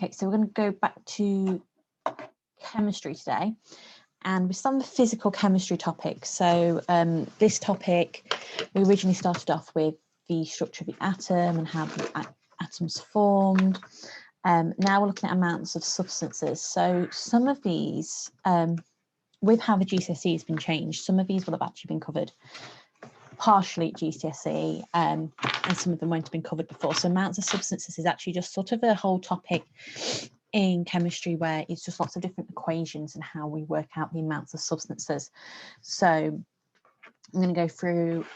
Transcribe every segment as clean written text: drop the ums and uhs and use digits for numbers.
Okay, so we're going to go back to chemistry today, and with some physical chemistry topics. So this topic, we originally started off with the structure of the atom and how the atoms formed. Now we're looking at amounts of substances. So some of these, with how the GCSE has been changed, some of these will have actually been covered partially at GCSE, and some of them won't have been covered before. So amounts of substances is actually just sort of a whole topic in chemistry where it's just lots of different equations and how we work out the amounts of substances. So I'm going to go through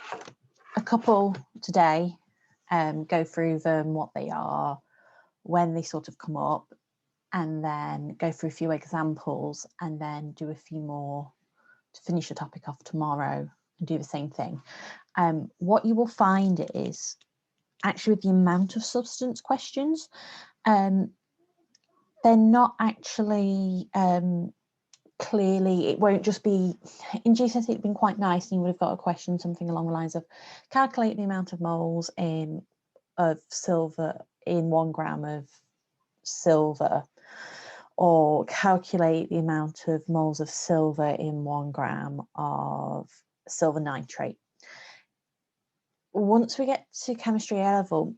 a couple today, go through them, what they are, when they sort of come up, and then go through a few examples, and then do a few more to finish the topic off tomorrow and do the same thing. What you will find is actually with the amount of substance questions, they're not actually clearly, it won't just be, in GCSE it's been quite nice, and you would have got a question something along the lines of calculate the amount of moles of silver in 1 gram of silver, or calculate the amount of moles of silver in 1 gram of silver nitrate. Once we get to chemistry A level,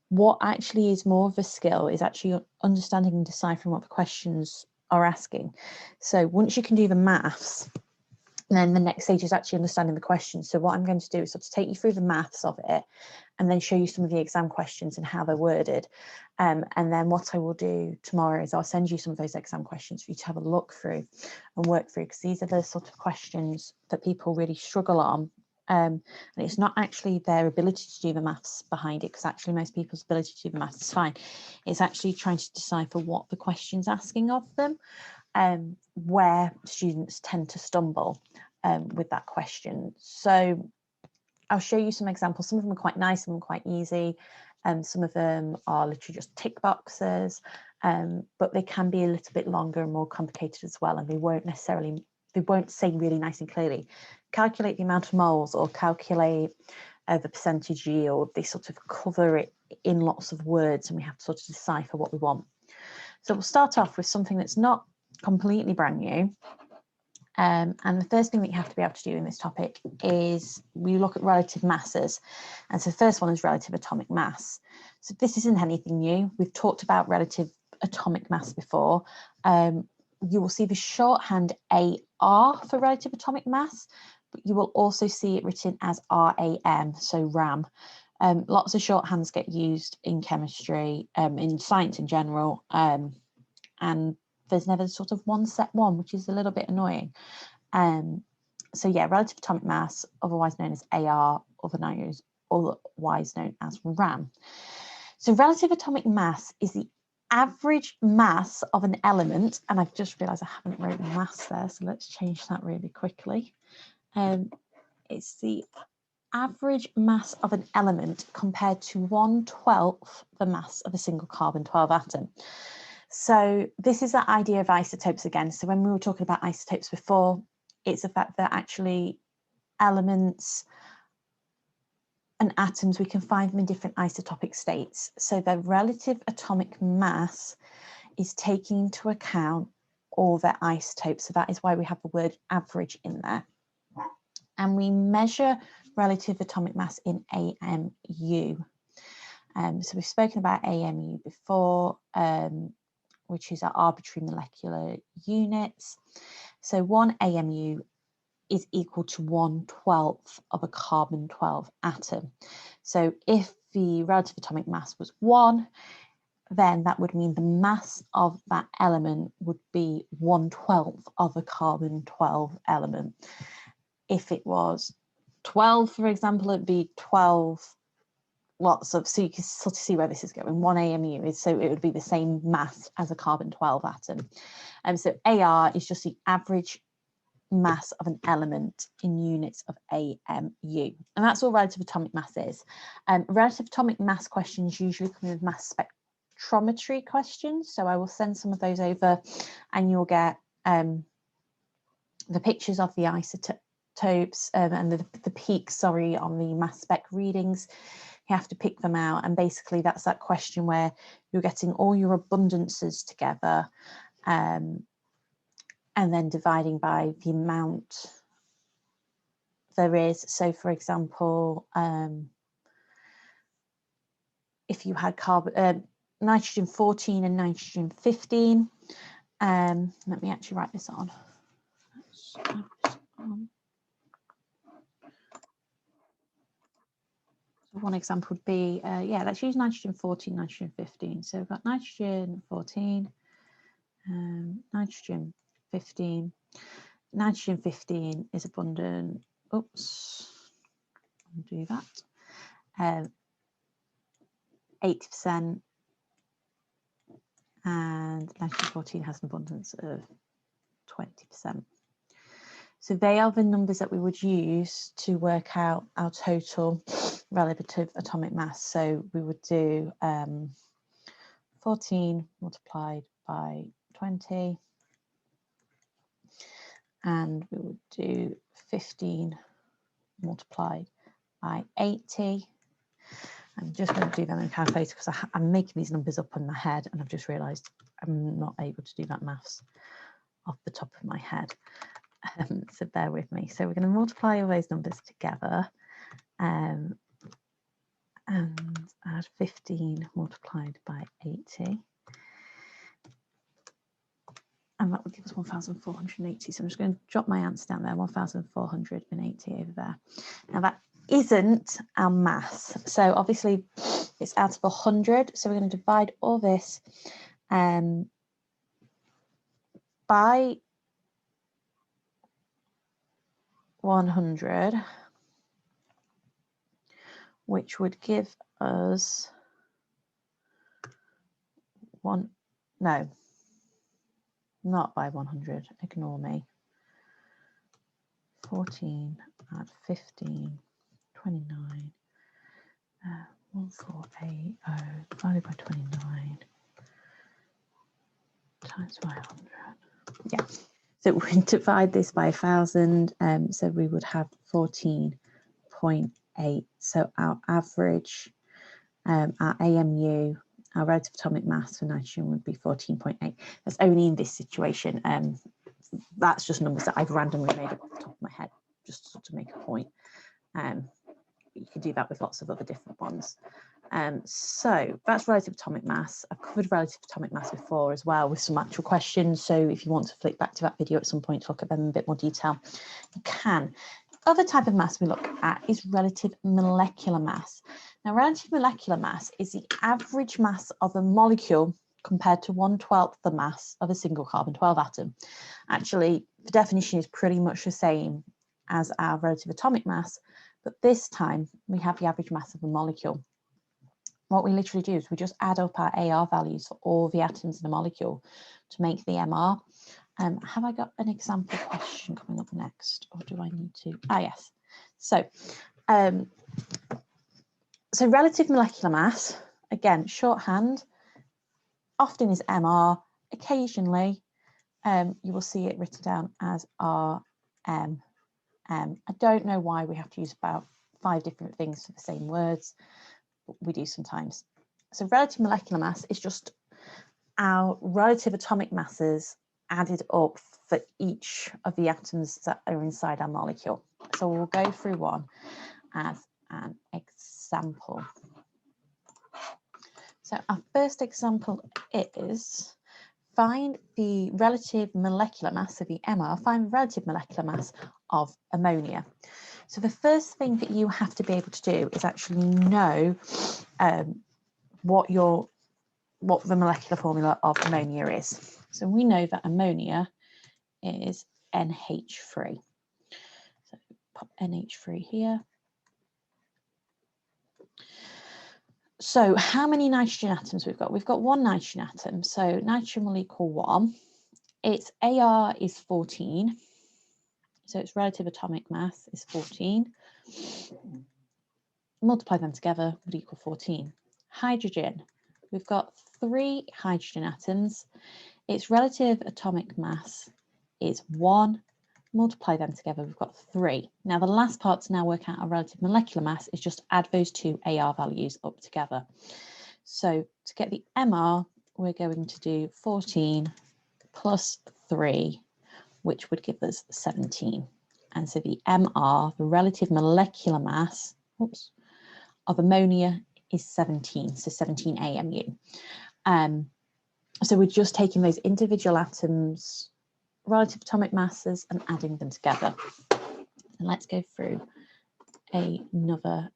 what actually is more of a skill is actually understanding and deciphering what the questions are asking. So once you can do the maths, then the next stage is actually understanding the questions. So what I'm going to do is sort of take you through the maths of it, and then show you some of the exam questions and how they're worded. And then what I will do tomorrow is I'll send you some of those exam questions for you to have a look through and work through, because these are the sort of questions that people really struggle on. And it's not actually their ability to do the maths behind it, because actually most people's ability to do the maths is fine. It's actually trying to decipher what the question's asking of them, where students tend to stumble with that question. So I'll show you some examples. Some of them are quite nice, some of them are quite easy, and some of them are literally just tick boxes, but they can be a little bit longer and more complicated as well, and they won't say really nice and clearly, calculate the amount of moles or calculate the percentage yield. They sort of cover it in lots of words, and we have to sort of decipher what we want. So we'll start off with something that's not completely brand new. And the first thing that you have to be able to do in this topic is we look at relative masses. And so the first one is relative atomic mass. So this isn't anything new. We've talked about relative atomic mass before. You will see the shorthand AR for relative atomic mass, but you will also see it written as RAM, so RAM. Lots of shorthands get used in chemistry, in science in general, and there's never sort of one set one, which is a little bit annoying. So yeah, relative atomic mass, otherwise known as AR, otherwise known as RAM. So relative atomic mass is the average mass of an element, and I've just realised I haven't written mass there, so let's change that really quickly. It's the average mass of an element compared to 1/12 the mass of a single carbon-12 atom. So this is that idea of isotopes again. So when we were talking about isotopes before, it's the fact that actually elements and atoms, we can find them in different isotopic states. So the relative atomic mass is taking into account all their isotopes. So that is why we have the word average in there. And we measure relative atomic mass in AMU. So we've spoken about AMU before, which is our arbitrary molecular units. So 1 AMU is equal to 1/12 of a carbon-12 atom. So if the relative atomic mass was 1, then that would mean the mass of that element would be 1/12 of a carbon-12 element. If it was 12, for example, it'd be 12 lots of, so you can sort of see where this is going. 1 AMU is, so it would be the same mass as a carbon-12 atom. So AR is just the average mass of an element in units of AMU, and that's all relative atomic mass is. Relative atomic mass questions usually come with mass spectrometry questions, so I will send some of those over, and you'll get the pictures of the isotopes and the peaks, on the mass spec readings. You have to pick them out, and basically that's that question where you're getting all your abundances together and then dividing by the amount there is. So for example, if you had nitrogen 14 and nitrogen 15, let me actually write this on. So one example would be, yeah, let's use nitrogen 14, nitrogen 15. So we've got nitrogen 14, nitrogen 15. Nitrogen 15 is abundant. Oops, I'll do that. 80%, and nitrogen 14 has an abundance of 20%. So they are the numbers that we would use to work out our total relative atomic mass. So we would do 14 multiplied by 20, and we would do 15 multiplied by 80. I'm just going to do that in a calculator because I'm making these numbers up in my head, and I've just realised I'm not able to do that maths off the top of my head. So bear with me. So we're going to multiply all those numbers together and add 15 multiplied by 80. And that would give us 1,480. So I'm just going to drop my answer down there, 1,480 over there. Now that isn't our mass. So obviously it's out of 100. So we're going to divide all this by 100, which would give us not by 100, ignore me. 14 add 15, 29, 1480 divided by 29 times by 100. Yeah, so we divide this by 1,000, so we would have 14.8. So our average, our AMU, our relative atomic mass for nitrogen would be 14.8. That's only in this situation. That's just numbers that I've randomly made up off the top of my head, just to make a point. You can do that with lots of other different ones. So that's relative atomic mass. I've covered relative atomic mass before as well with some actual questions. So if you want to flick back to that video at some point to look at them in a bit more detail, you can. Other type of mass we look at is relative molecular mass. Now, relative molecular mass is the average mass of a molecule compared to 1/12 the mass of a single carbon-12 atom. Actually, the definition is pretty much the same as our relative atomic mass, but this time we have the average mass of a molecule. What we literally do is we just add up our AR values for all the atoms in a molecule to make the MR. Have I got an example question coming up next, or do I need to? Ah, yes. So, so relative molecular mass, again, shorthand, often is MR. Occasionally, you will see it written down as RMM. I don't know why we have to use about 5 different things for the same words, but we do sometimes. So relative molecular mass is just our relative atomic masses added up for each of the atoms that are inside our molecule. So we'll go through one as an example. So our first example is find the relative molecular mass of the MR, find the relative molecular mass of ammonia. So the first thing that you have to be able to do is actually know what the molecular formula of ammonia is. So we know that ammonia is NH3. So pop NH3 here. So how many nitrogen atoms we've got? We've got 1 nitrogen atom. So nitrogen will equal 1. Its AR is 14. So its relative atomic mass is 14. Multiply them together would equal 14. Hydrogen. We've got 3 hydrogen atoms. Its relative atomic mass is 1. multiply them together, we've got 3. Now the last part to now work out our relative molecular mass is just add those two AR values up together. So to get the MR, we're going to do 14 plus 3, which would give us 17. And so the MR, the relative molecular mass, of ammonia is 17, so 17 AMU. So we're just taking those individual atoms, relative atomic masses, and adding them together. And let's go through another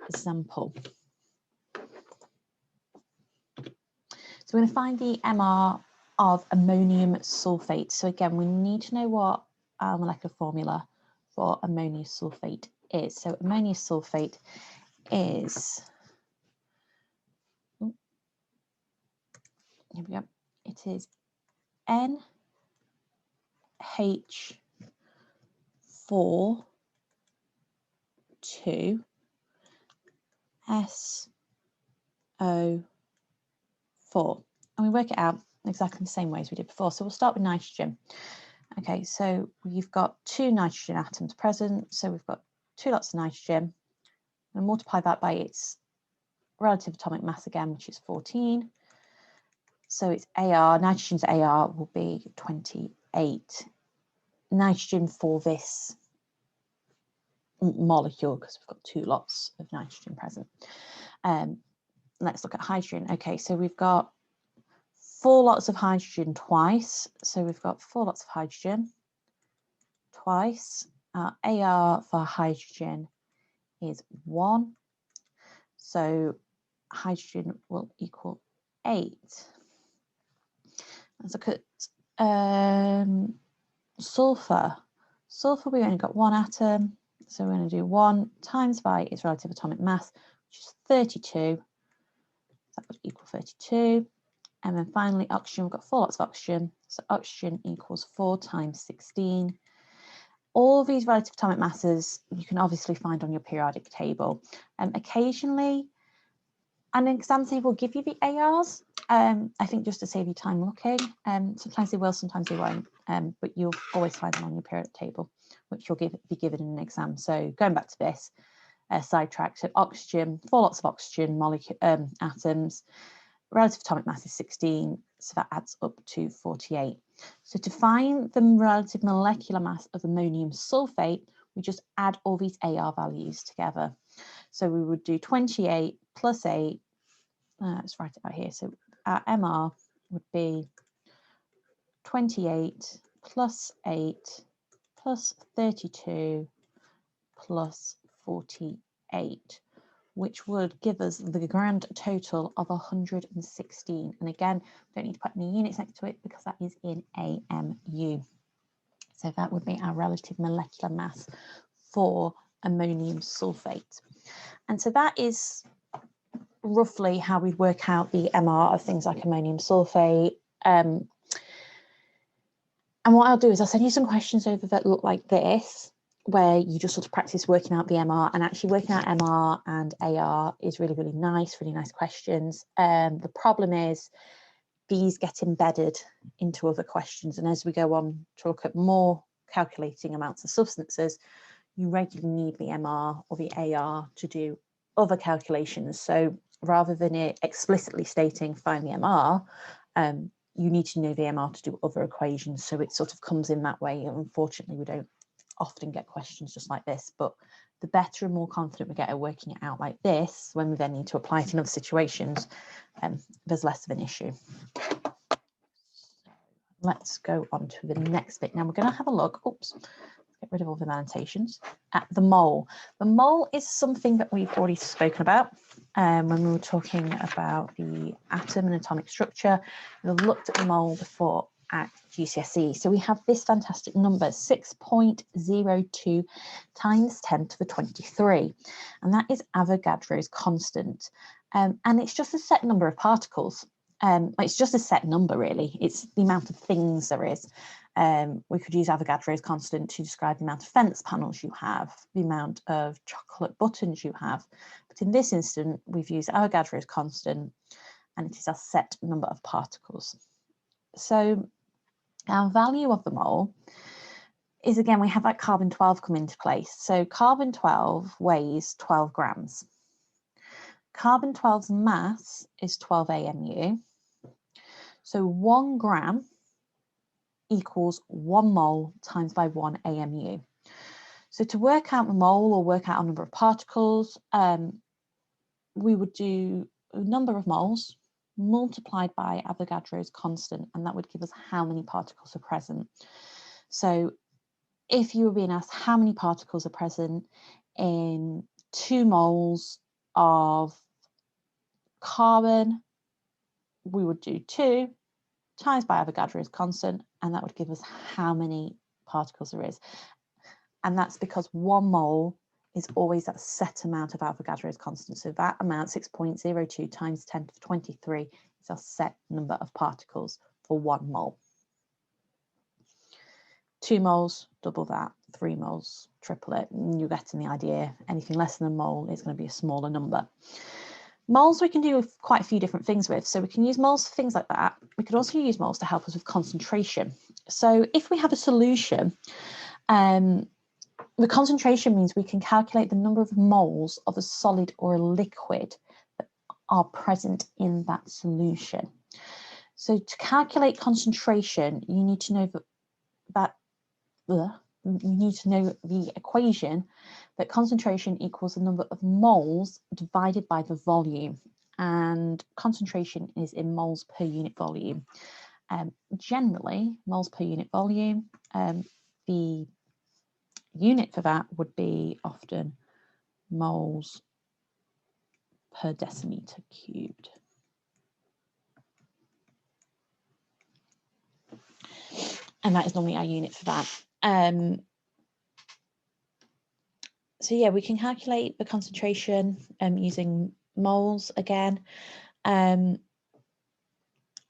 example. So we're going to find the MR of ammonium sulfate. So again, we need to know what our molecular formula for ammonium sulfate is. So ammonium sulfate is, here we go, it is NH4 2 SO4, and we work it out exactly the same way as we did before. So we'll start with nitrogen. Okay, so we've got 2 nitrogen atoms present, so we've got 2 lots of nitrogen, and multiply that by its relative atomic mass again, which is 14. So its AR, nitrogen's AR will be 28 nitrogen for this molecule, because we've got 2 lots of nitrogen present. Let's look at hydrogen. Okay, so we've got 4 lots of hydrogen twice. So we've got 4 lots of hydrogen twice. Our AR for hydrogen is 1. So hydrogen will equal 8. Let's look at sulfur. Sulfur, we only got 1 atom. So we're going to do 1 times by its relative atomic mass, which is 32. That would equal 32. And then finally, oxygen, we've got 4 lots of oxygen. So oxygen equals 4 times 16. All of these relative atomic masses you can obviously find on your periodic table. Occasionally, an exam table will give you the ARs. I think just to save you time looking. Sometimes they will, sometimes they won't. But you'll always find them on your periodic table, which you'll be given in an exam. So going back to this, sidetrack. So oxygen, 4 lots of oxygen atoms. Relative atomic mass is 16, so that adds up to 48. So to find the relative molecular mass of ammonium sulfate, we just add all these AR values together. So we would do 28 plus 8, let's write it out here. So our MR would be 28 plus 8 plus 32 plus 48, which would give us the grand total of 116. And again, don't need to put any units next to it because that is in AMU. So that would be our relative molecular mass for ammonium sulfate. And so that is roughly how we work out the MR of things like ammonium sulfate. And what I'll do is I'll send you some questions over that look like this, where you just sort of practice working out the MR, and actually working out MR and AR is really, really nice questions. The problem is these get embedded into other questions. And as we go on to look at more calculating amounts of substances, you regularly need the MR or the AR to do other calculations. So rather than it explicitly stating find the MR, you need to know the MR to do other equations. So it sort of comes in that way. Unfortunately, we don't often get questions just like this, but the better and more confident we get at working it out like this, when we then need to apply it in other situations, there's less of an issue. Let's go on to the next bit. Now we're going to have a look, oops, get rid of all the annotations, at the mole. The mole is something that we've already spoken about when we were talking about the atom and atomic structure. We've looked at the mole before at GCSE. So we have this fantastic number, 6.02 times 10 to the 23. And that is Avogadro's constant. And it's just a set number of particles. It's just a set number, really. It's the amount of things there is. We could use Avogadro's constant to describe the amount of fence panels you have, the amount of chocolate buttons you have. But in this instance, we've used Avogadro's constant, and it is a set number of particles. So our value of the mole is, again, we have that carbon-12 come into place. So carbon-12 weighs 12 grams. Carbon-12's mass is 12 AMU. So 1 gram equals 1 mole times by 1 AMU. So to work out the mole or work out a number of particles, we would do a number of moles multiplied by Avogadro's constant, and that would give us how many particles are present. So if you were being asked how many particles are present in 2 moles of carbon, we would do 2 times by Avogadro's constant, and that would give us how many particles there is. And that's because 1 mole is always that set amount of Avogadro's constant. So that amount, 6.02 times 10 to the 23, is our set number of particles for 1 mole. 2 moles, double that. 3 moles, triple it. And you're getting the idea. Anything less than a mole is going to be a smaller number. Moles we can do quite a few different things with. So we can use moles for things like that. We could also use moles to help us with concentration. So if we have a solution, the concentration means we can calculate the number of moles of a solid or a liquid that are present in that solution. So to calculate concentration, you need to know the equation that concentration equals the number of moles divided by the volume, and concentration is in moles per unit volume. Generally, moles per unit volume, the unit for that would be often moles per decimeter cubed. And that is normally our unit for that. So yeah, we can calculate the concentration using moles again.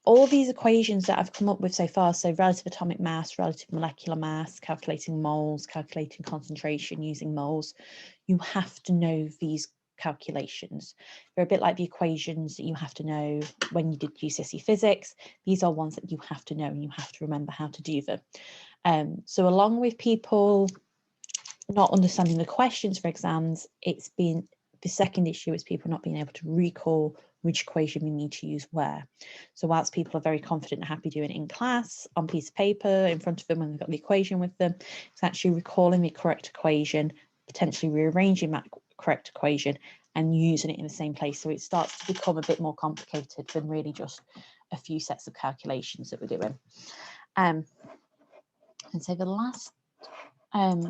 All these equations that I've come up with so far, so relative atomic mass, relative molecular mass, calculating moles, calculating concentration using moles, you have to know these calculations. They're a bit like the equations that you have to know when you did GCSE physics. These are ones that you have to know and you have to remember how to do them. So along with people not understanding the questions for exams, it's been the second issue is people not being able to recall which equation we need to use where. So whilst people are very confident and happy doing it in class on a piece of paper in front of them when they've got the equation with them, it's actually recalling the correct equation, potentially rearranging that correct equation and using it in the same place. So it starts to become a bit more complicated than really just a few sets of calculations that we're doing. And so the last, it's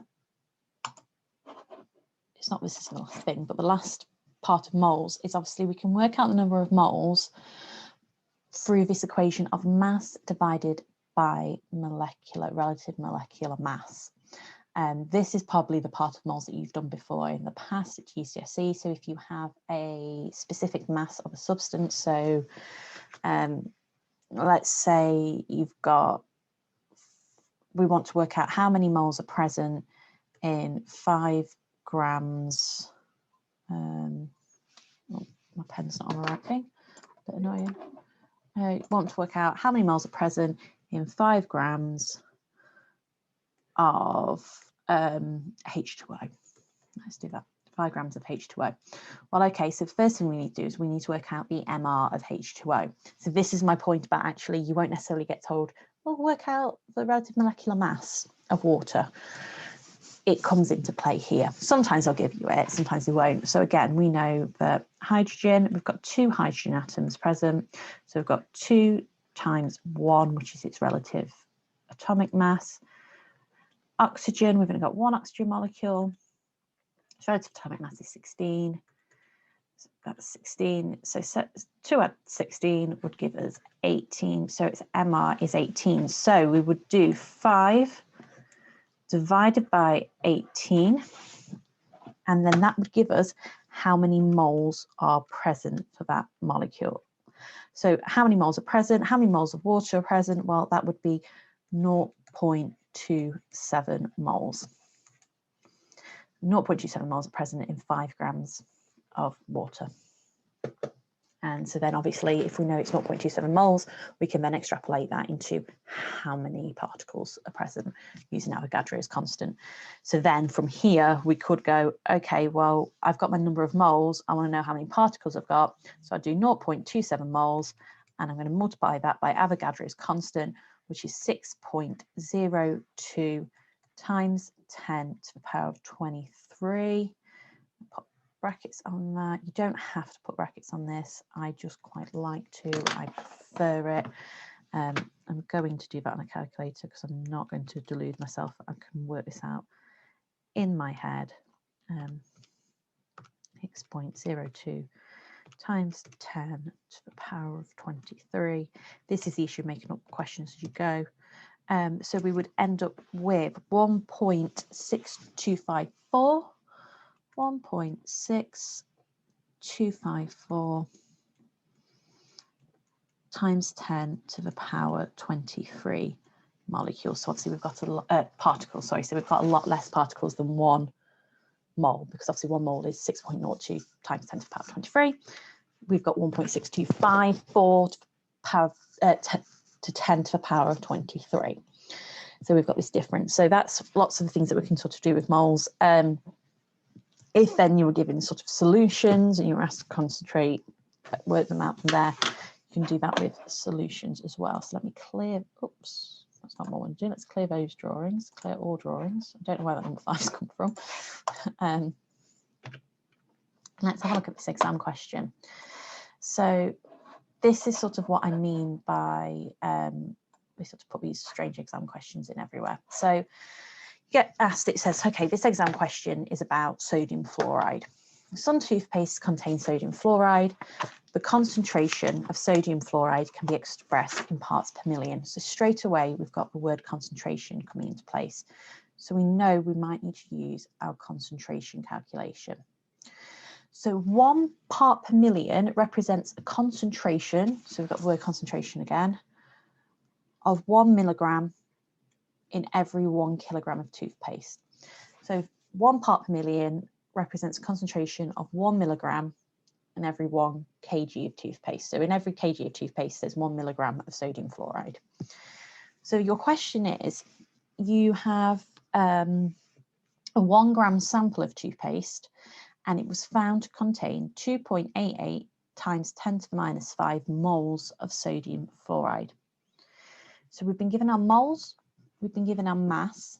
not this is the last thing, but the last part of moles is obviously we can work out the number of moles through this equation of mass divided by relative molecular mass. This is probably the part of moles that you've done before in the past at GCSE. So if you have a specific mass of a substance, so let's say we want to work out how many moles are present in 5 grams. My pen's not on the right thing, a bit annoying. Want to work out how many moles are present in 5 grams of H2O. Let's do that. 5 grams of H2O. Well, okay, so the first thing we need to do is we need to work out the MR of H2O. So this is my point about actually you won't necessarily get told, well, work out the relative molecular mass of water. It comes into play here. Sometimes I'll give you it, sometimes they won't. So again, we know that hydrogen, we've got 2 hydrogen atoms present. So we've got 2 times 1, which is its relative atomic mass. Oxygen, we've only got 1 oxygen molecule. Its relative atomic mass is 16. So that's 16. So 2 at 16 would give us 18. So its MR is 18. So we would do 5 divided by 18, and then that would give us how many moles are present for that molecule. So how many moles are present? How many moles of water are present? Well, that would be 0.27 moles. 0.27 moles are present in 5 grams of water. And so then obviously, if we know it's 0.27 moles, we can then extrapolate that into how many particles are present using Avogadro's constant. So then from here, we could go, okay, well, I've got my number of moles. I want to know how many particles I've got. So I do 0.27 moles, and I'm going to multiply that by Avogadro's constant, which is 6.02 times 10 to the power of 23. Pop brackets on that. You don't have to put brackets on this. I just quite like to. I prefer it. I'm going to do that on a calculator because I'm not going to delude myself. I can work this out in my head. 6.02 times 10 to the power of 23. This is the issue of making up questions as you go. So we would end up with 1.6254. 1.6254 times 10 to the power 23 molecules. So obviously we've got a lot particles, sorry, so we've got a lot less particles than 1 mole, because obviously 1 mole is 6.02 times 10 to the power 23. We've got 1.6254 to power to 10 to the power of 23. So we've got this difference. So that's lots of the things that we can sort of do with moles. If then you were given sort of solutions and you were asked to concentrate, work them out from there, you can do that with solutions as well. So let me clear, oops, that's not what I want to do. Let's clear those drawings, clear all drawings. I don't know where that number 5's come from. Let's have a look at this exam question. So this is sort of what I mean by, we sort of put these strange exam questions in everywhere. So get asked, it says, okay, this exam question is about sodium fluoride. Some toothpaste contains sodium fluoride. The concentration of sodium fluoride can be expressed in parts per million. So straight away, we've got the word concentration coming into place. So we know we might need to use our concentration calculation. So 1 part per million represents a concentration, so we've got the word concentration again, of 1 milligram in every 1 kilogram of toothpaste. So 1 part per million represents a concentration of 1 milligram in every 1 kg of toothpaste. So in every kg of toothpaste, there's 1 milligram of sodium fluoride. So your question is, you have a 1 gram sample of toothpaste, and it was found to contain 2.88 times 10 to the minus 5 moles of sodium fluoride. So we've been given our moles, we've been given our mass,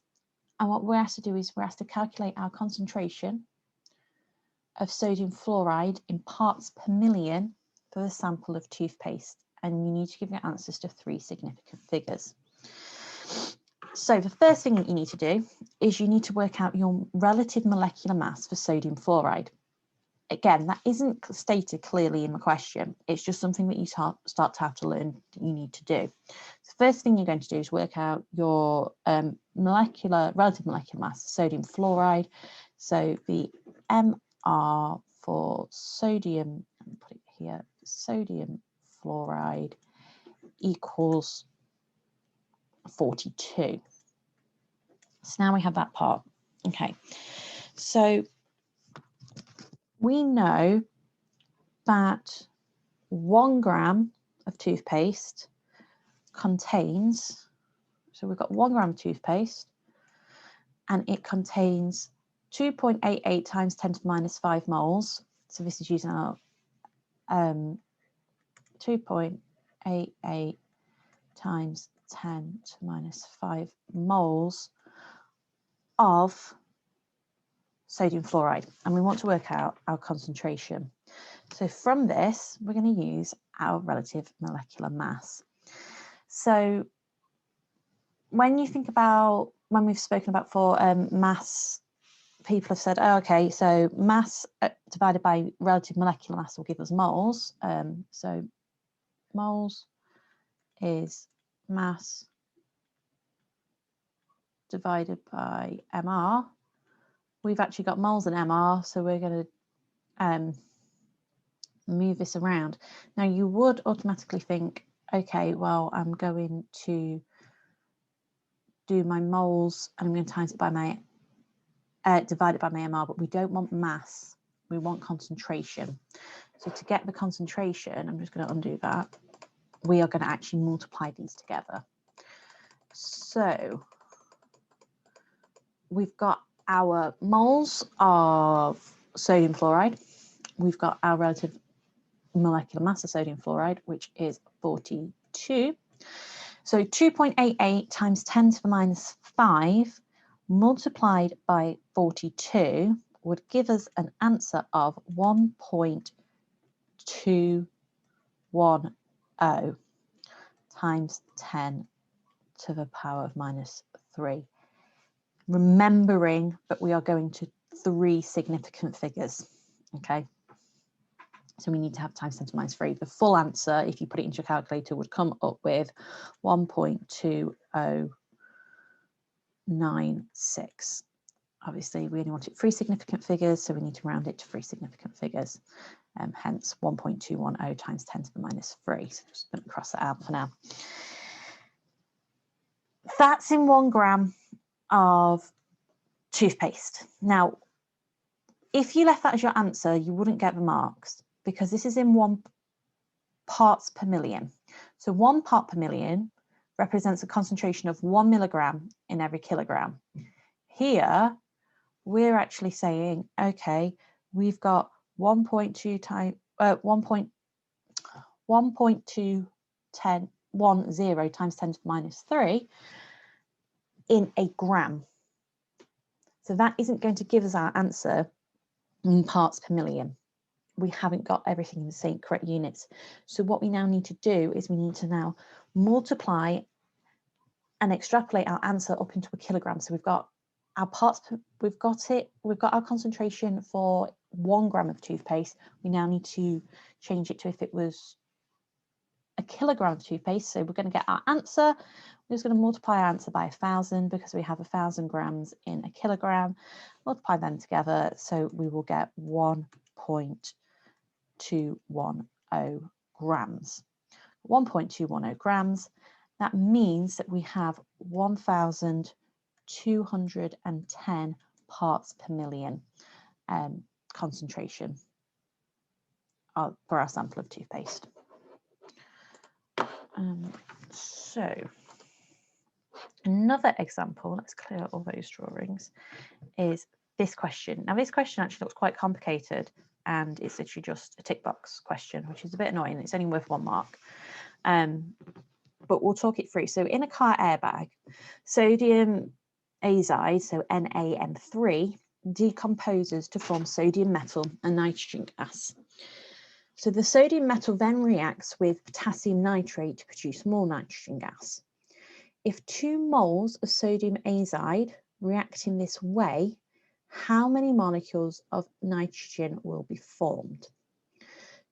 and what we're asked to do is we're asked to calculate our concentration of sodium fluoride in parts per million for the sample of toothpaste, and you need to give your answers to 3 significant figures. So the first thing that you need to do is you need to work out your relative molecular mass for sodium fluoride. Again, that isn't stated clearly in the question. It's just something that you start to have to learn that you need to do. So the first thing you're going to do is work out your relative molecular mass of sodium fluoride. So the MR for sodium, let me put it here, sodium fluoride equals 42. So now we have that part. Okay, so we know that 1 gram of toothpaste contains, so we've got 1 gram of toothpaste, and it contains 2.88 times 10 to the minus 5 moles. So this is using our 2.88 times 10 to the minus 5 moles of sodium fluoride, and we want to work out our concentration. So from this, we're going to use our relative molecular mass. So when you think about, when we've spoken about for mass, people have said, oh, okay, so mass divided by relative molecular mass will give us moles. So moles is mass divided by MR. We've actually got moles and MR, so we're going to move this around. Now you would automatically think, okay, well, I'm going to do my moles and I'm going to times it by my divide it by my MR, but we don't want mass, we want concentration. So to get the concentration, I'm just going to undo that. We are going to actually multiply these together. So we've got our moles of sodium fluoride. We've got our relative molecular mass of sodium fluoride, which is 42. So 2.88 times 10 to the minus 5 multiplied by 42 would give us an answer of 1.210 times 10 to the power of minus 3. Remembering that we are going to 3 significant figures, okay? So we need to have times 10 to the minus 3. The full answer, if you put it into your calculator, would come up with 1.2096. Obviously, we only wanted 3 significant figures, so we need to round it to 3 significant figures. Hence 1.210 times 10 to the minus 3. So just going to cross that out for now. That's in 1 gram of toothpaste. Now, if you left that as your answer, you wouldn't get the marks because this is in 1 parts per million. So 1 part per million represents a concentration of 1 milligram in every kilogram. Here, we're actually saying, okay, we've got 1.20 times 10 times 10 to the minus 3 in a gram. So that isn't going to give us our answer in parts per million. We haven't got everything in the same correct units. So what we now need to do is we need to now multiply and extrapolate our answer up into a kilogram. So we've got our parts, we've got our concentration for 1 gram of toothpaste. We now need to change it to if it was a kilogram of toothpaste. So we're going to get our answer. We're just going to multiply our answer by 1,000 because we have 1,000 grams in a kilogram. Multiply them together, so we will get 1.210 grams. 1.210 grams. That means that we have 1,210 parts per million concentration for our sample of toothpaste. So another example, let's clear all those drawings, is this question. Now this question actually looks quite complicated and it's literally just a tick box question, which is a bit annoying. It's only worth 1 mark. But we'll talk it through. So in a car airbag, sodium azide, so NaN3, decomposes to form sodium metal and nitrogen gas. So the sodium metal then reacts with potassium nitrate to produce more nitrogen gas. If 2 moles of sodium azide react in this way, how many molecules of nitrogen will be formed?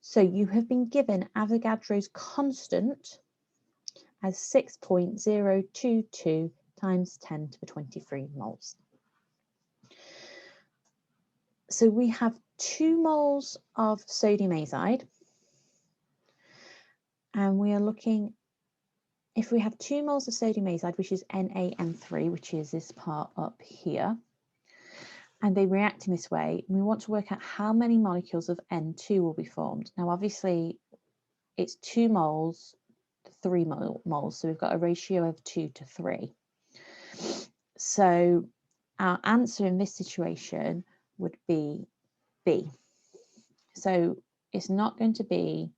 So you have been given Avogadro's constant as 6.022 times 10 to the 23 moles. So we have 2 moles of sodium azide, and we are looking, if we have 2 moles of sodium azide, which is NaN3, which is this part up here, and they react in this way, we want to work out how many molecules of N2 will be formed. Now, obviously, it's 2 moles, 3 moles, so we've got a ratio of 2 to 3. So our answer in this situation would be B. So it's not going to be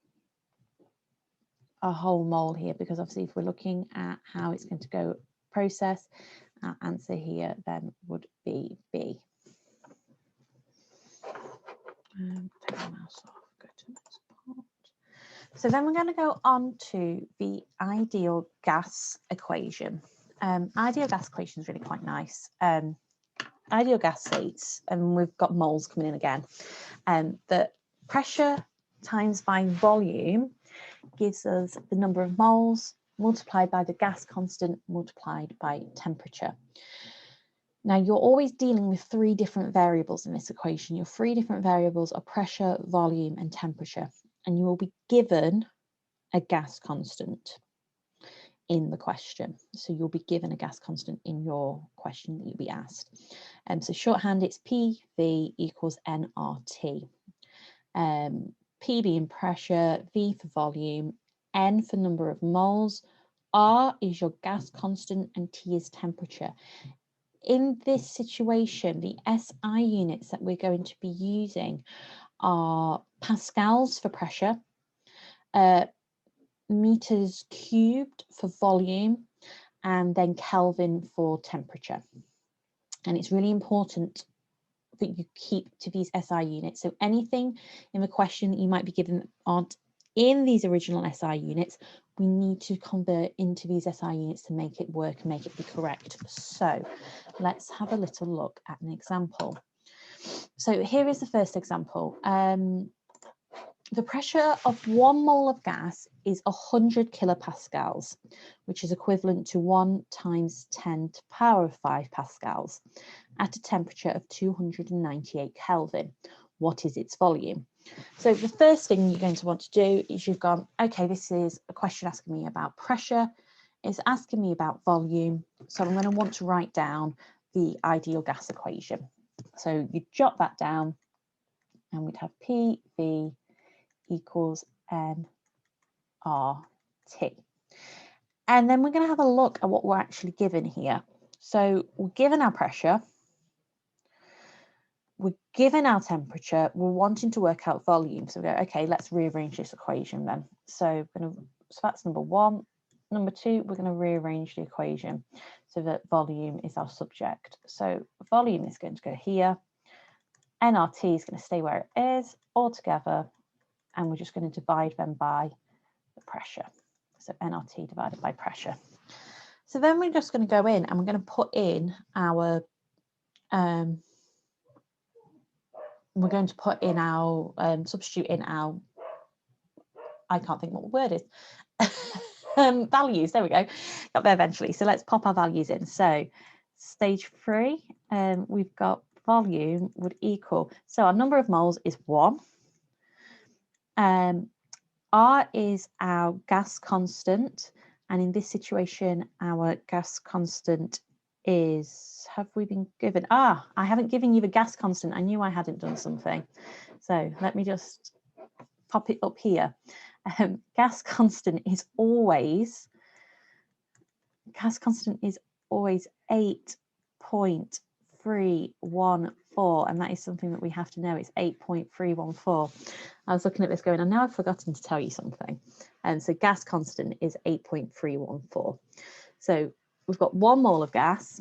a whole mole here, because obviously if we're looking at how it's going to go process, our answer here then would be B. Take the mouse off, go to this part. So then we're going to go on to the ideal gas equation. Ideal gas equation is really quite nice. Ideal gas states, and we've got moles coming in again, that pressure times by volume gives us the number of moles multiplied by the gas constant multiplied by temperature. Now, you're always dealing with 3 different variables in this equation. Your 3 different variables are pressure, volume, and temperature, and you will be given a gas constant in the question. So you'll be given a gas constant in your question that you'll be asked. So shorthand, it's PV equals nRT. P being pressure, V for volume, N for number of moles, R is your gas constant, and T is temperature. In this situation, the SI units that we're going to be using are pascals for pressure, meters cubed for volume, and then Kelvin for temperature. And it's really important that you keep to these SI units. So anything in the question that you might be given that aren't in these original SI units, we need to convert into these SI units to make it work and make it be correct. So let's have a little look at an example. So here is the first example. The pressure of 1 mole of gas is 100 kilopascals, which is equivalent to 1 × 10⁵ pascals at a temperature of 298 Kelvin. What is its volume? So the first thing you're going to want to do is you've gone, okay, this is a question asking me about pressure. It's asking me about volume. So I'm going to want to write down the ideal gas equation. So you jot that down and we'd have PV equals nRT. And then we're going to have a look at what we're actually given here. So we're given our pressure, we're given our temperature, we're wanting to work out volume. So we go, okay, let's rearrange this equation then. So that's number 1. Number 2, we're going to rearrange the equation so that volume is our subject. So volume is going to go here, nRT is going to stay where it is all together, and we're just going to divide them by the pressure. So nRT divided by pressure. So then we're just going to go in and we're going to put in our, substitute in our, I can't think what the word is, values. There we go. Got there eventually. So let's pop our values in. So stage 3, we've got volume would equal, so our number of moles is 1. R is our gas constant, and in this situation our gas constant is, have we been given, I haven't given you the gas constant. I knew I hadn't done something, so let me just pop it up here. Gas constant is always 8.314, and that is something that we have to know. It's 8.314. I was looking at this going, and now I've forgotten to tell you something. And so gas constant is 8.314. So we've got 1 mole of gas.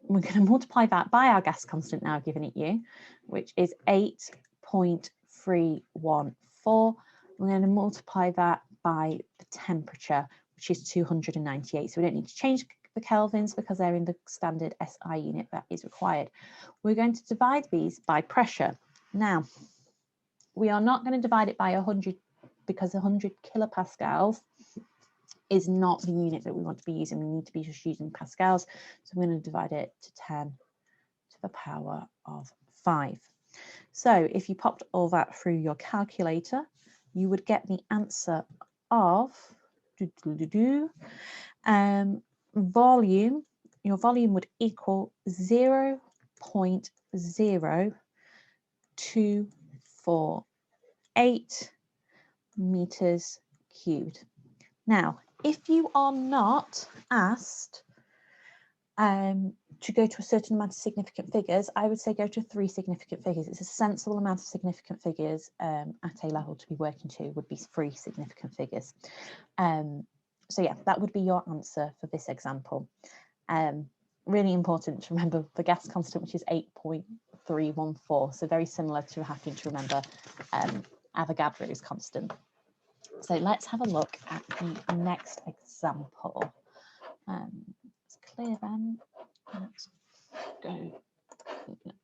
We're going to multiply that by our gas constant now given it you, which is 8.314. We're going to multiply that by the temperature, which is 298. So we don't need to change the kelvins because they're in the standard SI unit that is required. We're going to divide these by pressure. Now, we are not going to divide it by 100 because 100 kilopascals is not the unit that we want to be using. We need to be just using pascals. So we're going to divide it to 10 to the power of 5. So if you popped all that through your calculator, you would get the answer of volume. Your volume would equal 0.0248 meters cubed. Now, if you are not asked to go to a certain amount of significant figures, I would say go to 3 significant figures. It's a sensible amount of significant figures at A level to be working to would be 3 significant figures. So yeah, that would be your answer for this example. Really important to remember the gas constant, which is 8.314. So very similar to having to remember Avogadro's constant. So let's have a look at the next example. Let's clear them. Let's go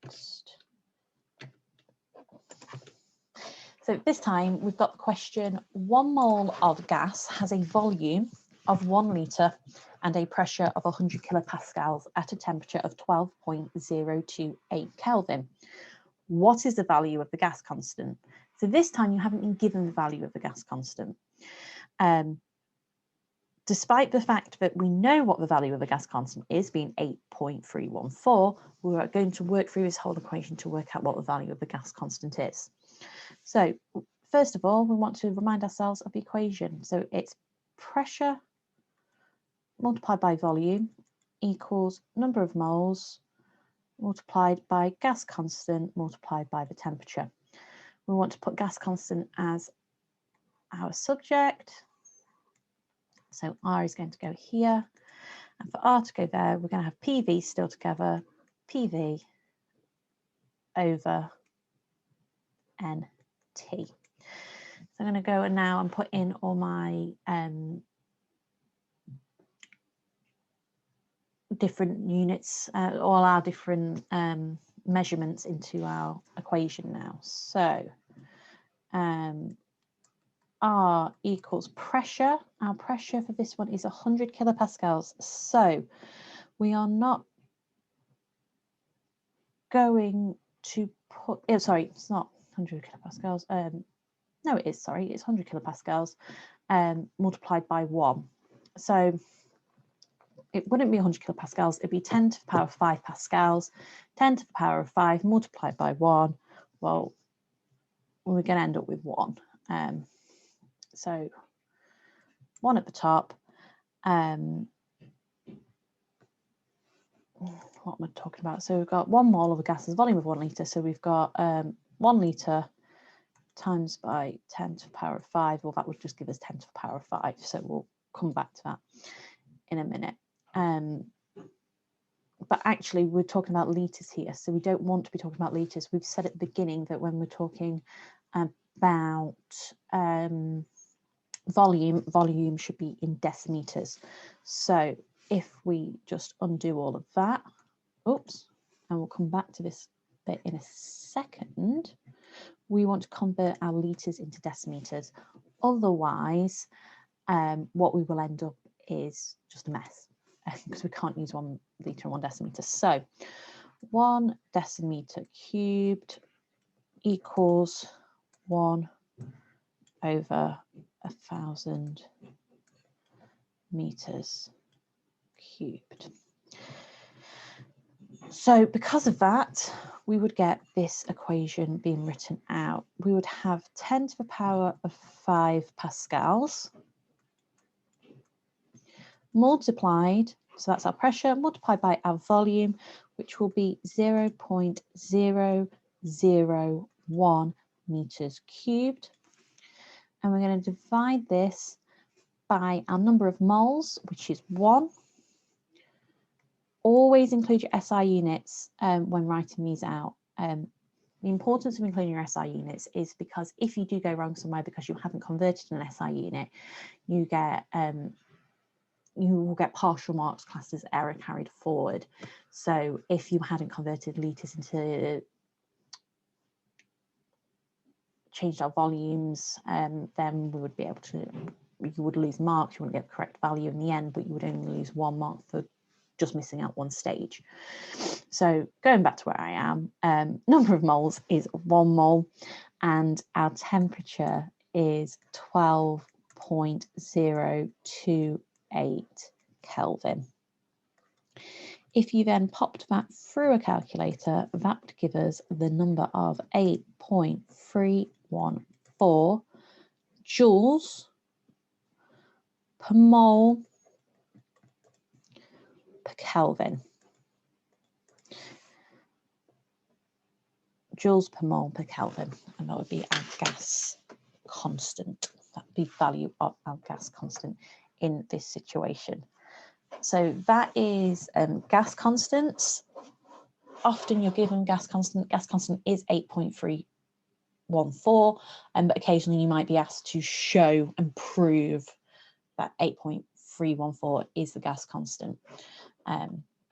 next. So this time we've got the question, 1 mole of gas has a volume of 1 litre and a pressure of 100 kilopascals at a temperature of 12.028 Kelvin. What is the value of the gas constant? So this time you haven't been given the value of the gas constant. Despite the fact that we know what the value of the gas constant is, being 8.314, we're going to work through this whole equation to work out what the value of the gas constant is. So first of all, we want to remind ourselves of the equation. So it's pressure multiplied by volume equals number of moles multiplied by gas constant multiplied by the temperature. We want to put gas constant as our subject. So R is going to go here. And for R to go there, we're going to have PV still together, PV over NT. So I'm going to go now and put in all my different units, all our different measurements into our equation now. So R equals pressure. Our pressure for this one is 100 kilopascals. So we are not going to put, oh, sorry, it's not 100 kilopascals. No, it is, sorry, it's 100 kilopascals multiplied by 1. So it wouldn't be 100 kilopascals, it'd be 10 to the power of 5 pascals, 10 to the power of 5 multiplied by 1. Well, we're going to end up with 1. So 1 at the top. What am I talking about? So we've got 1 mole of a gas is volume of 1 litre. So we've got 1 litre times by 10 to the power of 5. Well, that would just give us 10 to the power of 5. So we'll come back to that in a minute. But actually, we're talking about litres here. So we don't want to be talking about litres. We've said at the beginning that when we're talking about volume should be in decimeters. So if we just undo all of that, oops, and we'll come back to this bit in a second, we want to convert our litres into decimeters. Otherwise, what we will end up is just a mess because we can't use 1 litre and 1 decimeter. So 1 decimeter cubed equals 1 over 1,000 meters cubed. So because of that, we would get this equation being written out. We would have 10 to the power of 5 pascals multiplied, so that's our pressure, multiplied by our volume, which will be 0.001 meters cubed. And we're going to divide this by our number of moles, which is 1. Always include your SI units when writing these out. The importance of including your SI units is because if you do go wrong somewhere because you haven't converted an SI unit, you will get partial marks classed as error carried forward. So if you hadn't converted litres into changed our volumes, then we would be able to, you would lose marks, you wouldn't get the correct value in the end, but you would only lose 1 mark for just missing out 1 stage. So going back to where I am, number of moles is 1 mole and our temperature is 12.028 Kelvin. If you then popped that through a calculator, that would give us the number of 8.314 joules per mole per Kelvin. Joules per mole per Kelvin, and that would be our gas constant. That would be value of our gas constant in this situation. So that is gas constants. Often you're given gas constant. Gas constant is 8.314, but occasionally you might be asked to show and prove that 8.314 is the gas constant,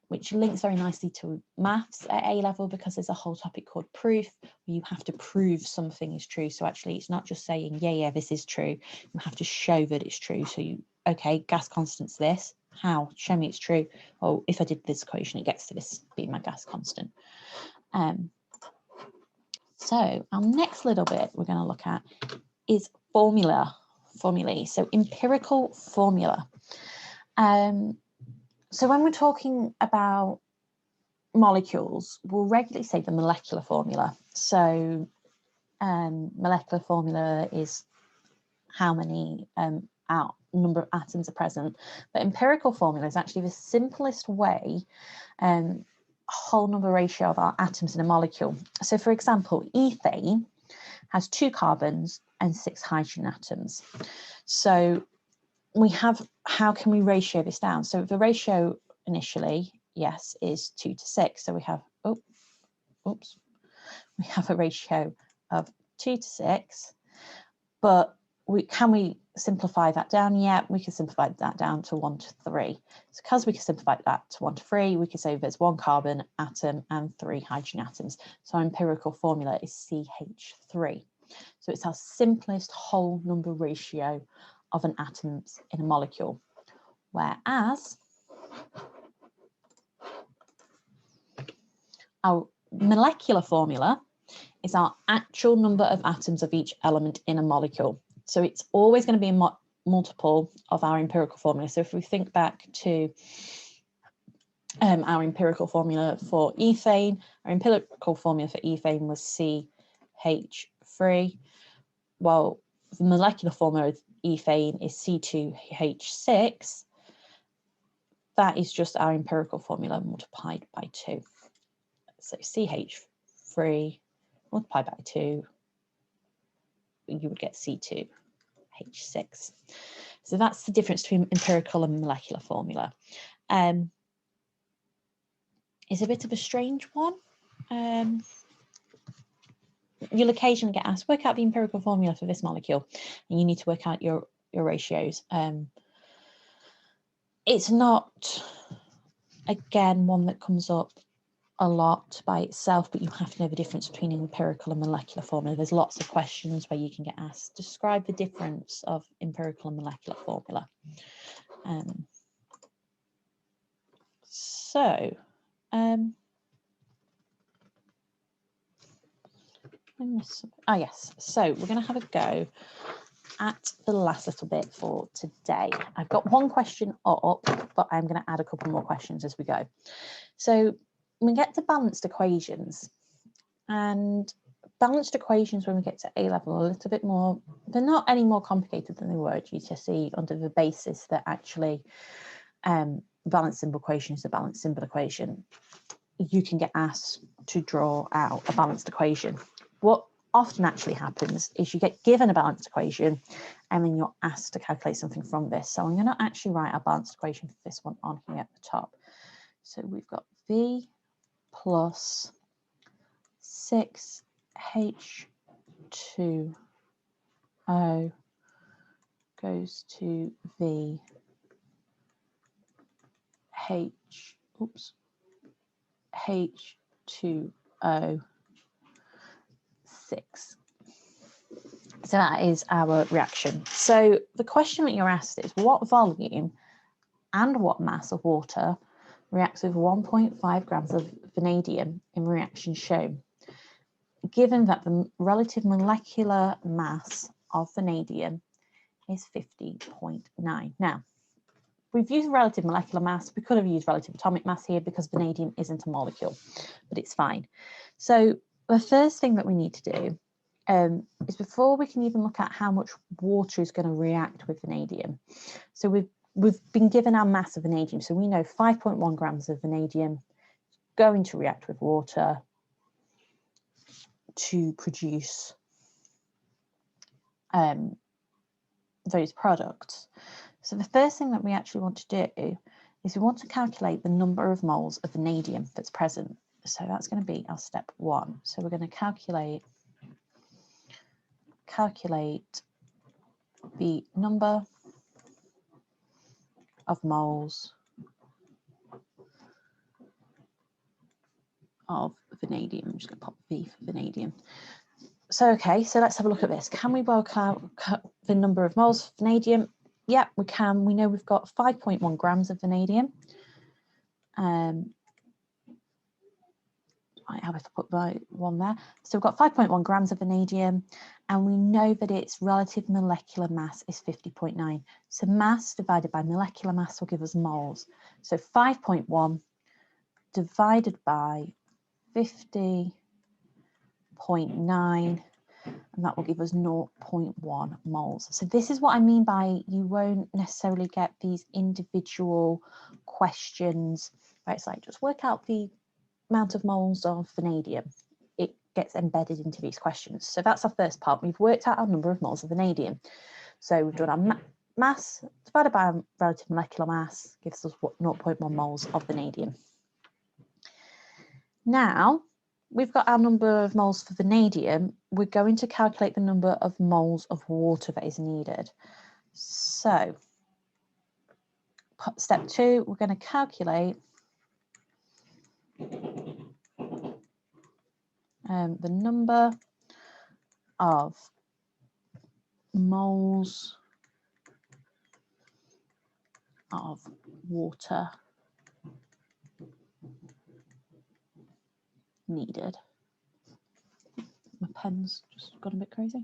which links very nicely to maths at A level because there's a whole topic called proof, where you have to prove something is true. So actually it's not just saying, yeah, this is true. You have to show that it's true. So okay, gas constant's this. How? Show me it's true. Oh, if I did this equation, it gets to this being my gas constant. So our next little bit we're going to look at is formulae. So empirical formula. So when we're talking about molecules, we'll regularly say the molecular formula. So molecular formula is how many number of atoms are present, but empirical formula is actually the simplest way, whole number ratio of our atoms in a molecule. So for example, ethane has 2 carbons and 6 hydrogen atoms. So we have, how can we ratio this down? So the ratio initially, yes, is 2 to 6. So we have, we have a ratio of 2 to 6, but can we simplify that down? Yeah, we can simplify that down to 1 to 3. So because we can simplify that to 1 to 3, we can say there's 1 carbon atom and 3 hydrogen atoms. So our empirical formula is CH3. So it's our simplest whole number ratio of an atom in a molecule. Whereas our molecular formula is our actual number of atoms of each element in a molecule. So it's always going to be a multiple of our empirical formula. So if we think back to our empirical formula for ethane, our empirical formula for ethane was CH3. Well, the molecular formula of ethane is C2H6. That is just our empirical formula multiplied by 2. So CH3 multiplied by 2, you would get C2H6. So that's the difference between empirical and molecular formula. It's a bit of a strange one. You'll occasionally get asked, work out the empirical formula for this molecule, and you need to work out your ratios. It's not, again, one that comes up a lot by itself, but you have to know the difference between empirical and molecular formula. There's lots of questions where you can get asked, describe the difference of empirical and molecular formula. Oh yes, so we're going to have a go at the last little bit for today. I've got one question up, but I'm going to add a couple more questions as we go. So we get to balanced equations, and balanced equations when we get to A-level are a little bit more, they're not any more complicated than they were at GCSE, under the basis that actually balanced symbol equation is a balanced symbol equation. You can get asked to draw out a balanced equation. What often actually happens is you get given a balanced equation and then you're asked to calculate something from this. So I'm going to actually write a balanced equation for this one on here at the top. So we've got V plus 6H2O goes to V H2O 6. So that is our reaction. So the question that you're asked is, what volume and what mass of water reacts with 1.5 grams of vanadium in reaction shown, given that the relative molecular mass of vanadium is 50.9. Now, we've used relative molecular mass. We could have used relative atomic mass here because vanadium isn't a molecule, but it's fine. So the first thing that we need to do is, before we can even look at how much water is going to react with vanadium. So we've been given our mass of vanadium. So we know 5.1 grams of vanadium going to react with water to produce those products. So the first thing that we actually want to do is we want to calculate the number of moles of vanadium that's present. So that's going to be our step 1. So we're going to calculate the number of moles of vanadium. I'm just going to pop V for vanadium. So, okay, so let's have a look at this. Can we work out the number of moles of vanadium? Yeah, we can. We know we've got 5.1 grams of vanadium. I have to put my one there. So we've got 5.1 grams of vanadium, and we know that its relative molecular mass is 50.9. So mass divided by molecular mass will give us moles. So 5.1 divided by 50.9 and that will give us 0.1 moles. So this is what I mean by you won't necessarily get these individual questions where it's like, just work out the amount of moles of vanadium. It gets embedded into these questions. So that's our first part. We've worked out our number of moles of vanadium. So we've done our mass divided by our relative molecular mass gives us 0.1 moles of vanadium. Now, we've got our number of moles for vanadium. We're going to calculate the number of moles of water that is needed. So, step 2, we're going to calculate the number of moles of water needed. My pen's just got a bit crazy.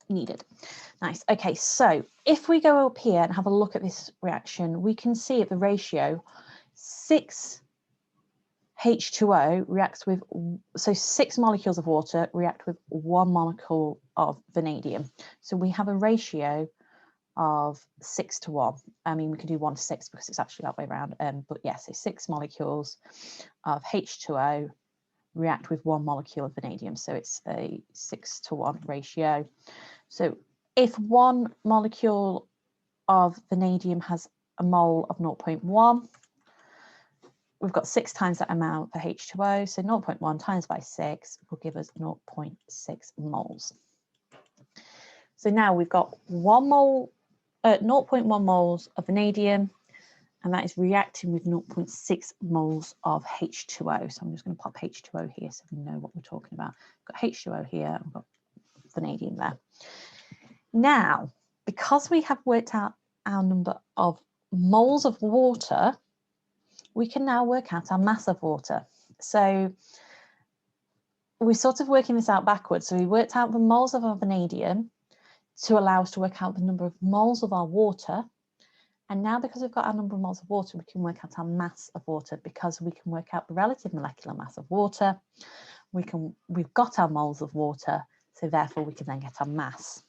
Needed. Nice. Okay, so if we go up here and have a look at this reaction, we can see at the ratio 6 H2O reacts with, so 6 molecules of water react with 1 molecule of vanadium. So we have a ratio of 6 to 1. I mean, we can do 1 to 6 because it's actually that way around. But yes, so 6 molecules of H2O react with 1 molecule of vanadium. So it's a 6 to 1 ratio. So if 1 molecule of vanadium has a mole of 0.1, we've got 6 times that amount for H2O. So 0.1 times by 6 will give us 0.6 moles. So now we've got 0.1 moles of vanadium, and that is reacting with 0.6 moles of H2O. So I'm just going to pop H2O here so we know what we're talking about. We've got H2O here, I've got vanadium there. Now, because we have worked out our number of moles of water, we can now work out our mass of water. So we're sort of working this out backwards. So we worked out the moles of our vanadium to allow us to work out the number of moles of our water. And now, because we've got our number of moles of water, we can work out our mass of water, because we can work out the relative molecular mass of water. We've got our moles of water, so therefore we can then get our mass.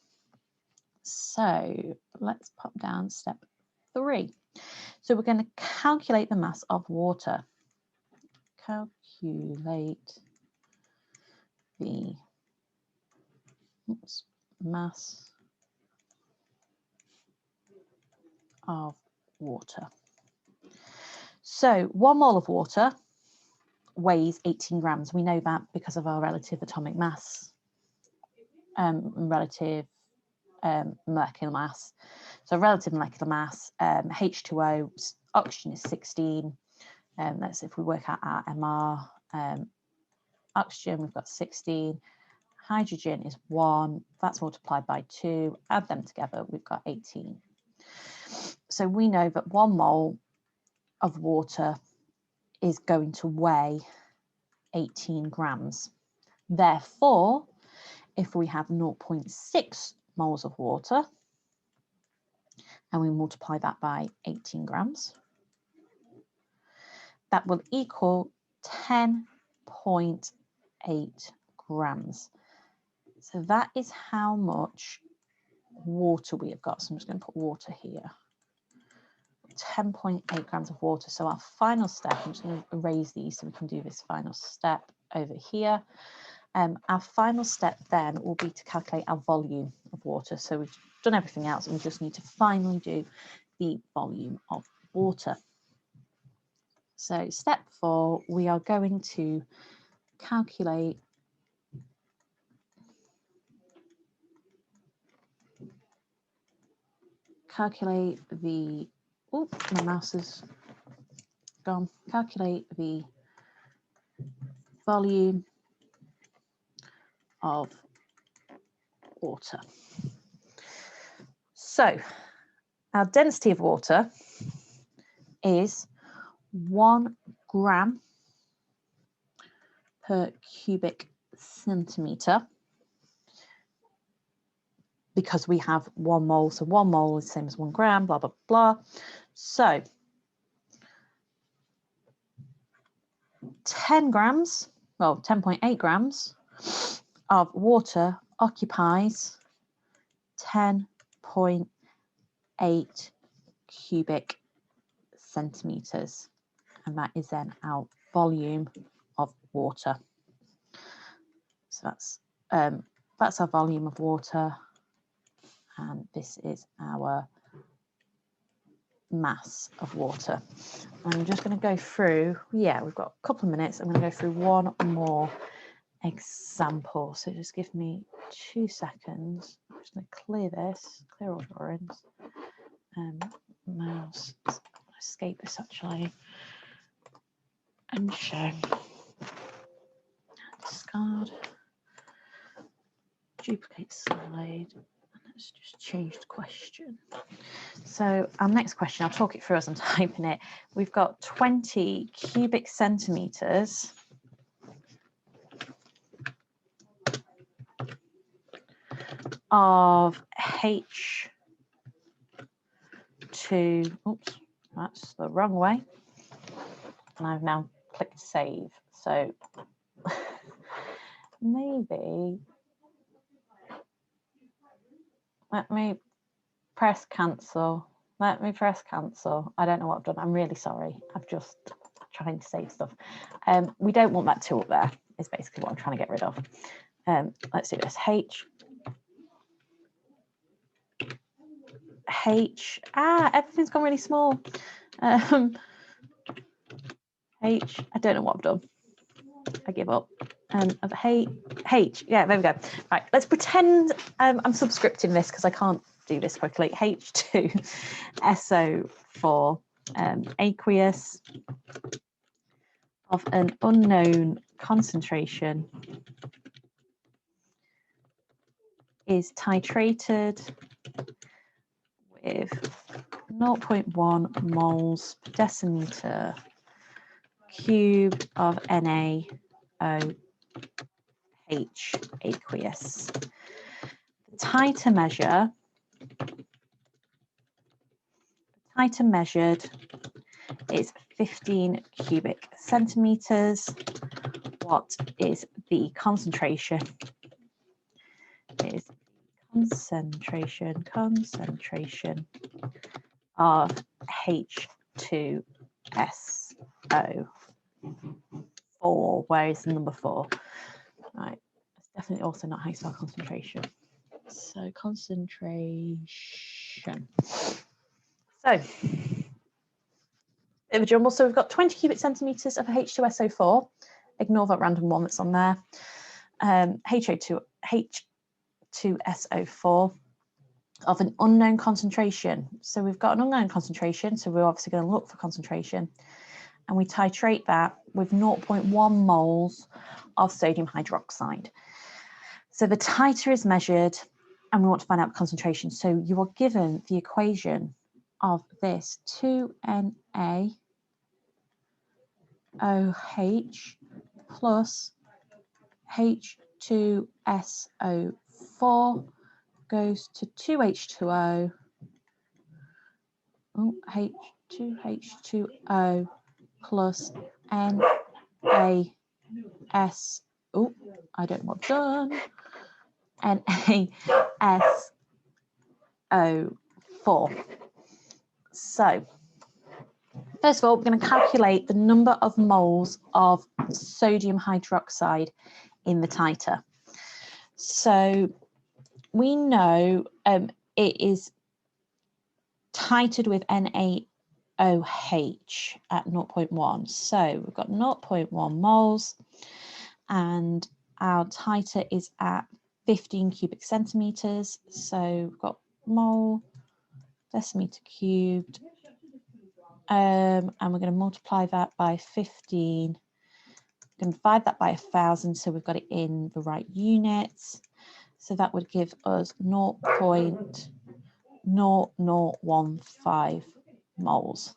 So let's pop down step 3. So we're going to calculate the mass of water. Calculate the mass of water. So 1 mole of water weighs 18 grams. We know that because of our relative atomic mass, relative molecular mass. So relative molecular mass, H2O, oxygen is 16. That's if we work out our MR. Oxygen, we've got 16. Hydrogen is 1. That's multiplied by 2. Add them together, we've got 18. So we know that 1 mole of water is going to weigh 18 grams. Therefore, if we have 0.6 moles of water and we multiply that by 18 grams, that will equal 10.8 grams. So that is how much water we have got. So I'm just going to put water here. 10.8 grams of water. So our final step, I'm just going to erase these so we can do this final step over here. Our final step then will be to calculate our volume of water. So we've done everything else and we just need to finally do the volume of water. So step 4, we are going to calculate the, oh, my mouse is gone. Calculate the volume of water. So our density of water is 1 gram per cubic centimetre, because we have 1 mole, so 1 mole is the same as 1 gram, blah, blah, blah. So 10 grams well, 10.8 grams of water occupies 10.8 cubic centimeters, and that is then our volume of water. So that's our volume of water, and this is our mass of water. I'm just going to go through, yeah, we've got a couple of minutes. I'm going to go through one more example. So just give me 2 seconds. I'm just going to clear this, clear all drawings. Mouse, escape this actually, and show. Discard. Duplicate slide. Let's just change the question. So our next question, I'll talk it through as I'm typing it. We've got 20 cubic centimeters of H2, oops, that's the wrong way. And I've now clicked save. So maybe let me press cancel. Let me press cancel. I don't know what I've done. I'm really sorry. I've just trying to save stuff. We don't want that two up there, is basically what I'm trying to get rid of. Let's do this. Everything's gone really small. I don't know what I've done. I give up. Of H, yeah, there we go. Right, let's pretend I'm subscripting this because I can't do this quickly. H2SO4 aqueous of an unknown concentration is titrated with 0.1 moles per decimeter cubed of NaOH aqueous. The titer measured is 15 cubic centimeters. What is the concentration? Is concentration of H2SO4. Where is the number 4? Right, it's definitely also not how you spell concentration. So concentration. So bit of a jumble. So we've got 20 cubic centimeters of H2SO4. Ignore that random one that's on there. H2SO4 of an unknown concentration. So we've got an unknown concentration, so we're obviously going to look for concentration, and we titrate that with 0.1 moles of sodium hydroxide. So the titer is measured, and we want to find out the concentration. So you are given the equation of this 2NaOH plus H2SO4 goes to 2H2O. H2H2O plus NaS. Oh, I don't know what I've done. NaSO4. So, first of all, we're going to calculate the number of moles of sodium hydroxide in the titer. So, we know it is titered with NaOH at 0.1. So we've got 0.1 moles, and our titer is at 15 cubic centimeters. So we've got mole, decimeter cubed, and we're going to multiply that by 15. We're going to divide that by 1,000, so we've got it in the right units. So that would give us 0.0015 moles.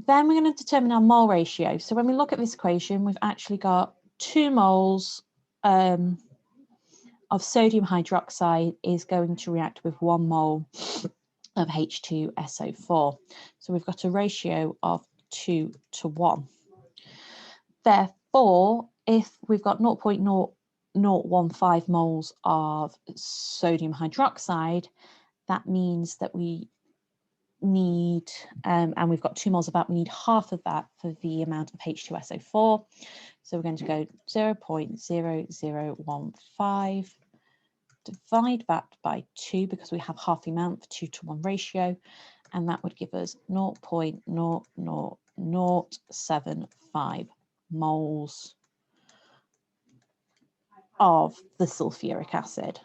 Then we're going to determine our mole ratio. So when we look at this equation, we've actually got 2 moles of sodium hydroxide is going to react with 1 mole of H2SO4. So we've got a ratio of 2 to 1. Therefore, if we've got 0.0015 moles of sodium hydroxide, that means that we need, and we've got 2 moles of that, we need half of that for the amount of H2SO4. So we're going to go 0.0015, divide that by 2 because we have half the amount for 2-to-1 ratio, and that would give us 0.00075 moles of the sulfuric acid.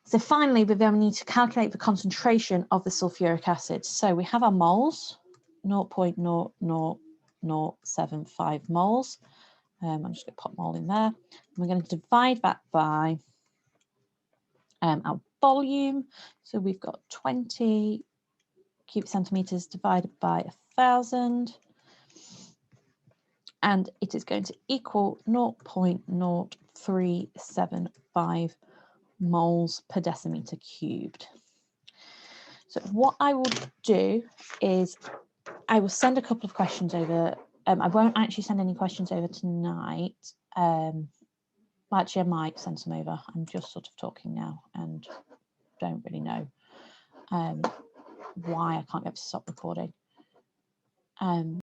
So finally, we then need to calculate the concentration of the sulfuric acid. So we have our moles, 0.00075 moles. I'm just going to pop mole in there. And we're going to divide that by our volume. So we've got 20 cubic centimeters divided by 1,000. And it is going to equal 0.0375 moles per decimeter cubed. So what I will do is I will send a couple of questions over. I won't actually send any questions over tonight. Actually, I might send some over. I'm just sort of talking now and don't really know why I can't get to stop recording.